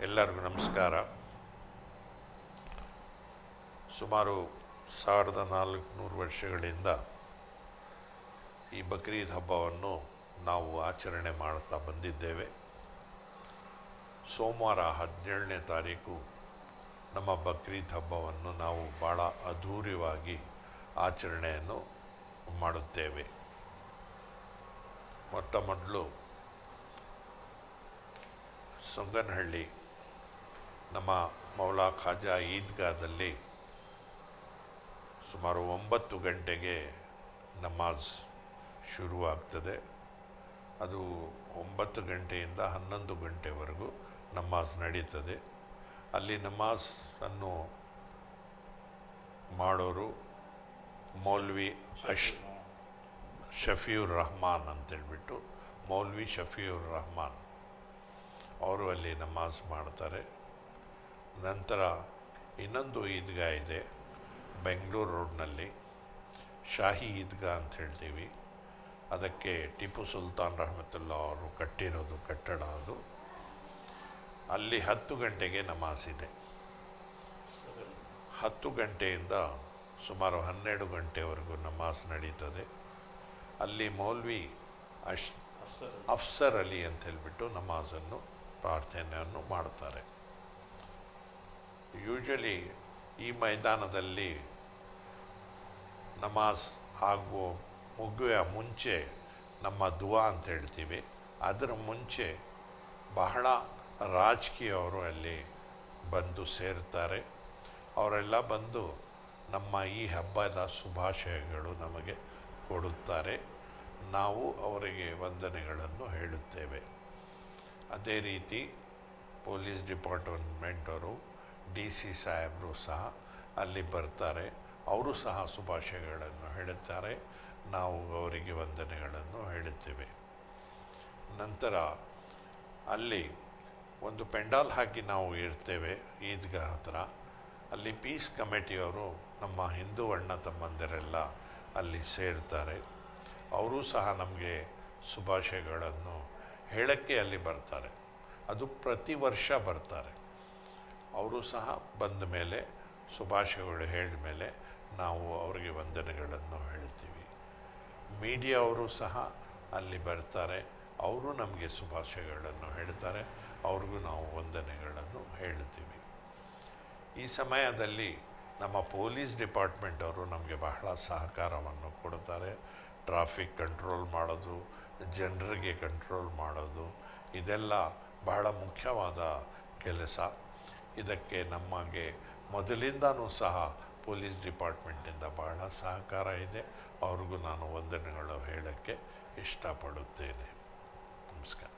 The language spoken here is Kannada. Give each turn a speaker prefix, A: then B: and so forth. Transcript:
A: ಎಲ್ಲರಿಗೂ ನಮಸ್ಕಾರ. ಸುಮಾರು 1400 ವರ್ಷಗಳಿಂದ ಈ ಬಕ್ರೀದ್ ಹಬ್ಬವನ್ನು ನಾವು ಆಚರಣೆ ಮಾಡ್ತಾ ಬಂದಿದ್ದೇವೆ. ಸೋಮವಾರ 17ನೇ ತಾರೀಕು ನಮ್ಮ ಬಕ್ರೀದ್ ಹಬ್ಬವನ್ನು ನಾವು ಭಾಳ ಅದ್ಧೂರಿಯಾಗಿ ಆಚರಣೆಯನ್ನು ಮಾಡುತ್ತೇವೆ. ಮೊಟ್ಟ ಮೊದಲು ಸೊಂಗನಹಳ್ಳಿ ನಮ್ಮ ಮೌಲಾ ಖಾಜಾ ಈದ್ಗಾದಲ್ಲಿ ಸುಮಾರು 9 ಗಂಟೆಗೆ ನಮಾಜ್ ಶುರುವಾಗ್ತದೆ. ಅದು 9 ಗಂಟೆಯಿಂದ 11 ಗಂಟೆವರೆಗೂ ನಮಾಜ್ ನಡೀತದೆ. ಅಲ್ಲಿ ನಮಾಜನ್ನು ಮಾಡೋರು ಮೌಲ್ವಿ ಶಫೀರ್ ರಹಮಾನ್ ಅಂತೇಳ್ಬಿಟ್ಟು ಮೌಲ್ವಿ ಶಫೀರ್ ರಹಮಾನ್ ಅವರು ಅಲ್ಲಿ ನಮಾಜ್ ಮಾಡ್ತಾರೆ. ನಂತರ ಇನ್ನೊಂದು ಈದ್ಗಾ ಇದೆ ಬೆಂಗಳೂರು ರೋಡ್ನಲ್ಲಿ, ಶಾಹಿ ಈದ್ಗಾ ಅಂತ ಹೇಳ್ತೀವಿ. ಅದಕ್ಕೆ ಟಿಪ್ಪು ಸುಲ್ತಾನ್ ರಹಮತುಲ್ಲಾ ಅವರು ಕಟ್ಟಿರೋದು ಕಟ್ಟಡ ಅದು. ಅಲ್ಲಿ 10 ಗಂಟೆಗೆ ನಮಾಜ್ ಇದೆ. 10 ಗಂಟೆಯಿಂದ ಸುಮಾರು 12 ಗಂಟೆವರೆಗೂ ನಮಾಜ್ ನಡೀತದೆ. ಅಲ್ಲಿ ಮೌಲ್ವಿ ಅಫ್ಸರ್ ಅಲಿ ಅಂತ ಹೇಳ್ಬಿಟ್ಟು ನಮಾಜನ್ನು ಪ್ರಾರ್ಥನೆಯನ್ನು ಮಾಡ್ತಾರೆ. ಯೂಶಲಿ ಈ ಮೈದಾನದಲ್ಲಿ ನಮಾಜ್ ಮುಗಿಯುವ ಮುಂಚೆ ನಮ್ಮ ದುವಾ ಅಂತ ಹೇಳ್ತೀವಿ. ಅದರ ಮುಂಚೆ ಬಹಳ ರಾಜಕೀಯವರು ಅಲ್ಲಿ ಬಂದು ಸೇರ್ತಾರೆ. ಅವರೆಲ್ಲ ಬಂದು ನಮ್ಮ ಈ ಹಬ್ಬದ ಶುಭಾಶಯಗಳು ನಮಗೆ ಕೊಡುತ್ತಾರೆ. ನಾವು ಅವರಿಗೆ ವಂದನೆಗಳನ್ನು ಹೇಳುತ್ತೇವೆ. ಅದೇ ರೀತಿ ಪೊಲೀಸ್ ಡಿಪಾರ್ಟ್ಮೆಂಟವರು DC ಸಾಹೇಬರು ಸಹ ಅಲ್ಲಿ ಬರ್ತಾರೆ. ಅವರು ಸಹ ಶುಭಾಶಯಗಳನ್ನು ಹೇಳುತ್ತಾರೆ. ನಾವು ಅವರಿಗೆ ವಂದನೆಗಳನ್ನು ಹೇಳುತ್ತೇವೆ. ನಂತರ ಅಲ್ಲಿ ಒಂದು ಪೆಂಡಾಲ್ ಹಾಕಿ ನಾವು ಇರ್ತೇವೆ ಈದ್ಗಾ ಹತ್ರ. ಅಲ್ಲಿ ಪೀಸ್ ಕಮಿಟಿಯವರು ನಮ್ಮ ಹಿಂದೂ ಅಣ್ಣ ತಮ್ಮಂದಿರೆಲ್ಲ ಅಲ್ಲಿ ಸೇರ್ತಾರೆ. ಅವರು ಸಹ ನಮಗೆ ಶುಭಾಶಯಗಳನ್ನು ಹೇಳೋಕ್ಕೆ ಅಲ್ಲಿ ಬರ್ತಾರೆ. ಅದು ಪ್ರತಿ ವರ್ಷ ಬರ್ತಾರೆ. ಅವರು ಸಹ ಬಂದ ಮೇಲೆ ಶುಭಾಶಯಗಳು ಹೇಳಿದ ಮೇಲೆ ನಾವು ಅವರಿಗೆ ವಂದನೆಗಳನ್ನು ಹೇಳ್ತೀವಿ. ಮೀಡಿಯಾವರು ಸಹ ಅಲ್ಲಿ ಬರ್ತಾರೆ. ಅವರು ನಮಗೆ ಶುಭಾಶಯಗಳನ್ನು ಹೇಳ್ತಾರೆ. ಅವ್ರಿಗೂ ನಾವು ವಂದನೆಗಳನ್ನು ಹೇಳ್ತೀವಿ. ಈ ಸಮಯದಲ್ಲಿ ನಮ್ಮ ಪೊಲೀಸ್ ಡಿಪಾರ್ಟ್ಮೆಂಟ್ ಅವರು ನಮಗೆ ಬಹಳ ಸಹಕಾರವನ್ನು ಕೊಡ್ತಾರೆ. ಟ್ರಾಫಿಕ್ ಕಂಟ್ರೋಲ್ ಮಾಡೋದು, ಜನರಿಗೆ ಕಂಟ್ರೋಲ್ ಮಾಡೋದು, ಇದೆಲ್ಲ ಬಹಳ ಮುಖ್ಯವಾದ ಕೆಲಸ. ಇದಕ್ಕೆ ನಮಗೆ ಮೊದಲಿಂದನೂ ಸಹ ಪೊಲೀಸ್ ಡಿಪಾರ್ಟ್ಮೆಂಟಿಂದ ಬಹಳ ಸಹಕಾರ ಇದೆ. ಅವ್ರಿಗೂ ನಾನು ವಂದನೆಗಳು ಹೇಳೋಕ್ಕೆ ಇಷ್ಟಪಡುತ್ತೇನೆ. ನಮಸ್ಕಾರ.